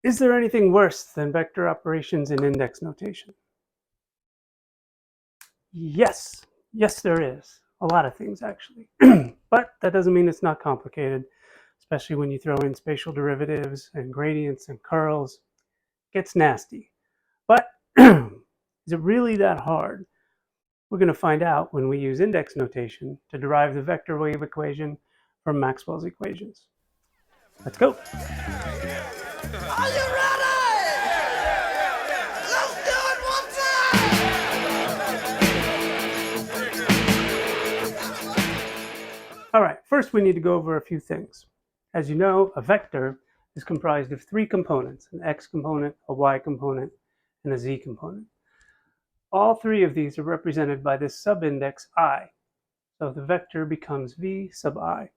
Is there anything worse than vector operations in index notation? Yes. Yes, there is. A lot of things, actually. But that doesn't mean it's not complicated, especially when you throw in spatial derivatives and gradients and curls. It gets nasty. But is it really that hard? We're going to find out when we use index notation to derive the vector wave equation from Maxwell's equations. Let's go. Are you ready? Let's do it one time! All right, first we need to go over a few things. As you know, a vector is comprised of three components: an x component, a y component, and a z component. All three of these are represented by this subindex I. So the vector becomes v sub I.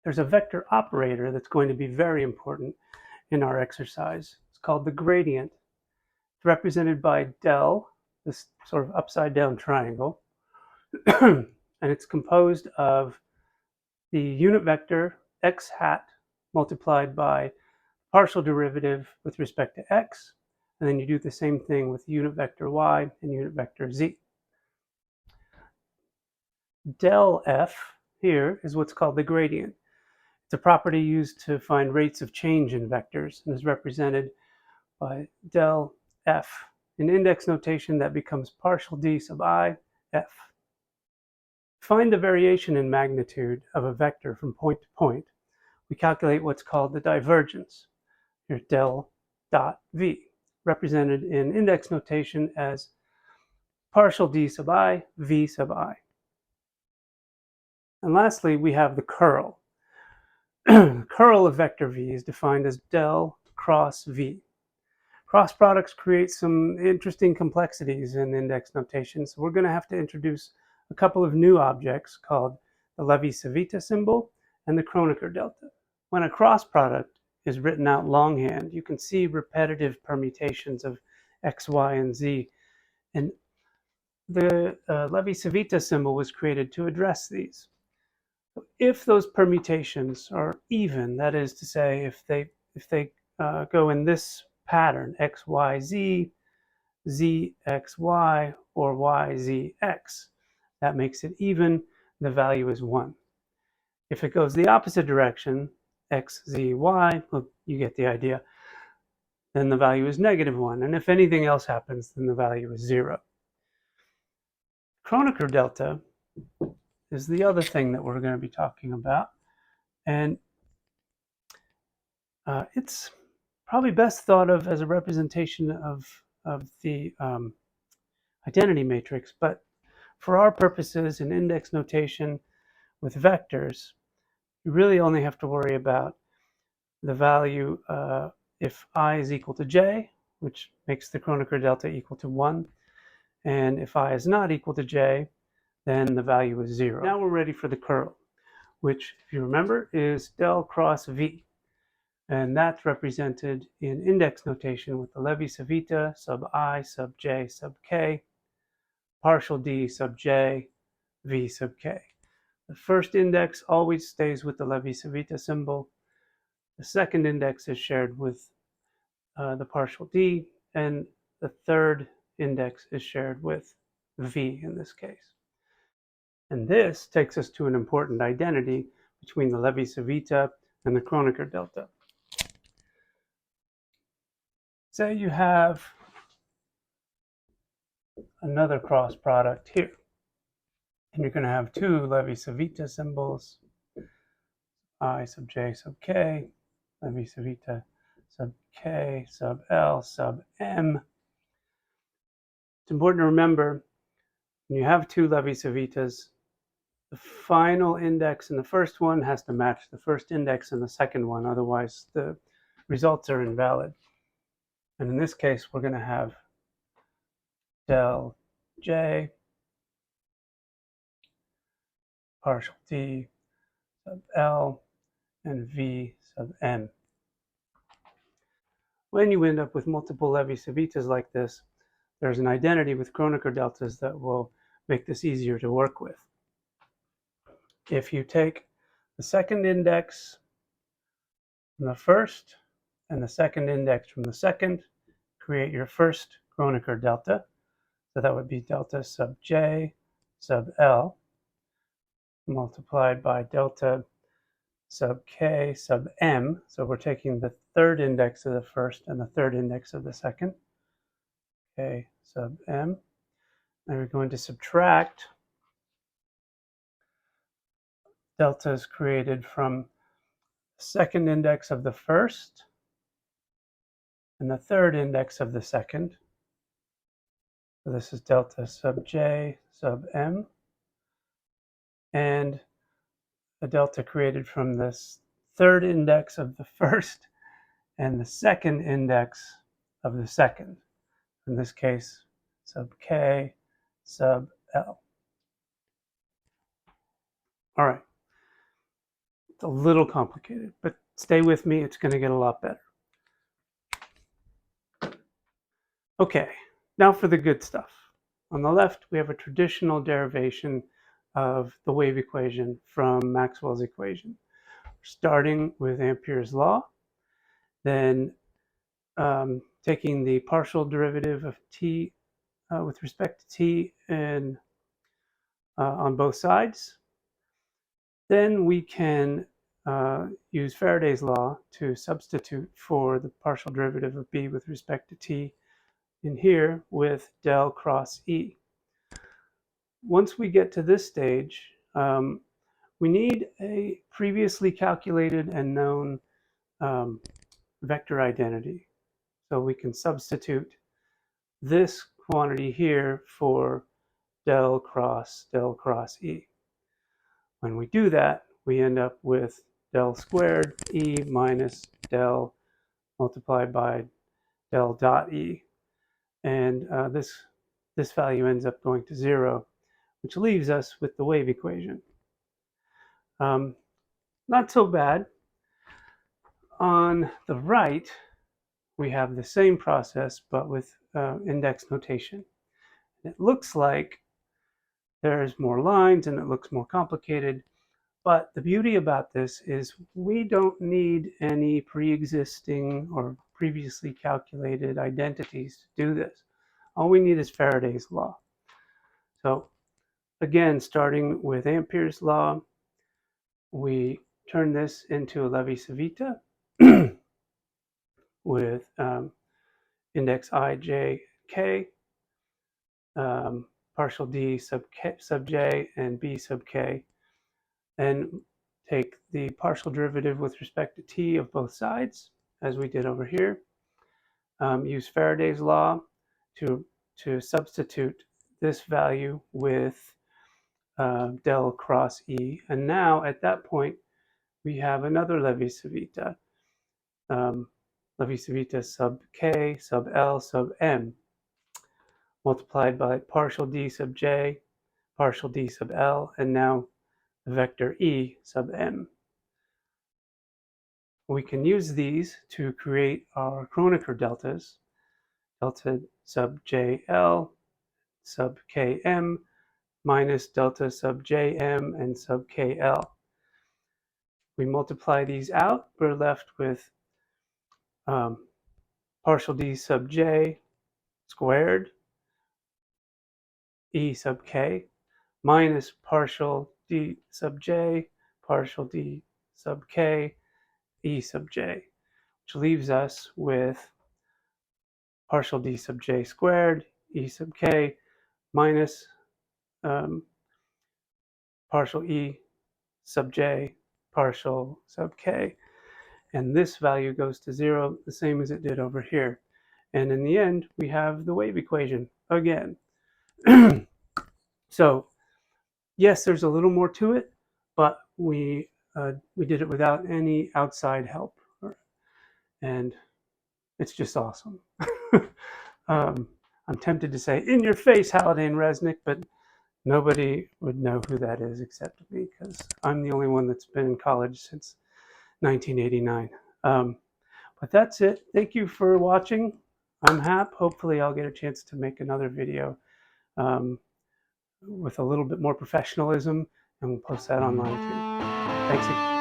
There's a vector operator that's going to be very important in our exercise. It's called the gradient. It's represented by del, this sort of upside down triangle, and it's composed of the unit vector x hat multiplied by partial derivative with respect to x, and then you do the same thing with unit vector y and unit vector z. Del f here is what's called the gradient. It's a property used to find rates of change in vectors and is represented by del f. In index notation, that becomes partial d sub I f. Find the variation in magnitude of a vector from point to point. We calculate what's called the divergence. Here's del dot v, represented in index notation as partial d sub I, v sub I. And lastly, we have the curl. The curl of vector v is defined as del cross v. Cross products create some interesting complexities in index notation, so we're going to have to introduce a couple of new objects called the Levi-Civita symbol and the Kronecker delta. When a cross product is written out longhand, you can see repetitive permutations of x, y, and z, and the Levi-Civita symbol was created to address these. If those permutations are even, that is to say, if they go in this pattern, x, y, z, z, x, y, or y, z, x, that makes it even. The value is 1. If it goes the opposite direction, x, z, y, well, you get the idea, then the value is -1. And if anything else happens, then the value is 0. Kronecker delta is the other thing that we're going to be talking about. And it's probably best thought of as a representation of the identity matrix. But for our purposes in index notation with vectors, you really only have to worry about the value if I is equal to j, which makes the Kronecker delta equal to 1. And if I is not equal to j, then the value is 0. Now we're ready for the curl, which, if you remember, is del cross v. And that's represented in index notation with the Levi-Civita sub I sub j sub k, partial d sub j, v sub k. The first index always stays with the Levi-Civita symbol. The second index is shared with the partial d, and the third index is shared with v in this case. And this takes us to an important identity between the Levi-Civita and the Kronecker delta. Say you have another cross product here, and you're going to have two Levi-Civita symbols, I sub j sub k, Levi-Civita sub k sub l sub m. It's important to remember when you have two Levi-Civitas, the final index in the first one has to match the first index in the second one, otherwise the results are invalid. And in this case, we're going to have del j partial d sub l and v sub m. When you end up with multiple Levi-Civitas like this, there's an identity with Kronecker deltas that will make this easier to work with. If you take the second index from the first and the second index from the second, create your first Kronecker delta. So that would be delta sub j sub L multiplied by delta sub k sub m. So we're taking the third index of the first and the third index of the second, k sub m. And we're going to subtract deltas created from the second index of the first and the third index of the second. So this is delta sub j sub m, and a delta created from this third index of the first and the second index of the second. In this case, sub k sub L. All right. It's a little complicated, but stay with me. It's going to get a lot better. Okay, now for the good stuff. On the left, we have a traditional derivation of the wave equation from Maxwell's equation, starting with Ampere's law, then taking the partial derivative of t with respect to t and on both sides. Then we can use Faraday's law to substitute for the partial derivative of b with respect to t in here with del cross E. Once we get to this stage, we need a previously calculated and known vector identity. So we can substitute this quantity here for del cross E. When we do that, we end up with del squared E minus del multiplied by del dot E. And this value ends up going to 0, which leaves us with the wave equation. Not so bad. On the right, we have the same process, but with index notation. It looks like there's more lines and it looks more complicated, but the beauty about this is we don't need any pre-existing or previously calculated identities to do this. All we need is Faraday's law. So again, starting with Ampere's law, we turn this into a Levi-Civita with index I, j, k, partial d sub j and b sub k, and take the partial derivative with respect to t of both sides, as we did over here. Use Faraday's law to substitute this value with del cross E. And now, at that point, we have another Levi-Civita, Levi-Civita sub k sub L sub m, multiplied by partial d sub j, partial d sub L, and now the vector E sub m. We can use these to create our Kronecker deltas, delta sub JL sub Km minus delta sub Jm and sub Kl. We multiply these out, we're left with partial d sub j squared E sub k minus partial d sub j, partial d sub k, E sub j, which leaves us with partial d sub j squared E sub k minus partial E sub j partial sub k. And this value goes to 0, the same as it did over here. And in the end, we have the wave equation again. So yes, there's a little more to it, but we did it without any outside help. And it's just awesome. I'm tempted to say, in your face, Halliday and Resnick, but nobody would know who that is except me, because I'm the only one that's been in college since 1989. But that's it. Thank you for watching. I'm Hap. Hopefully I'll get a chance to make another video with a little bit more professionalism, and we'll post that online too. Thanks again.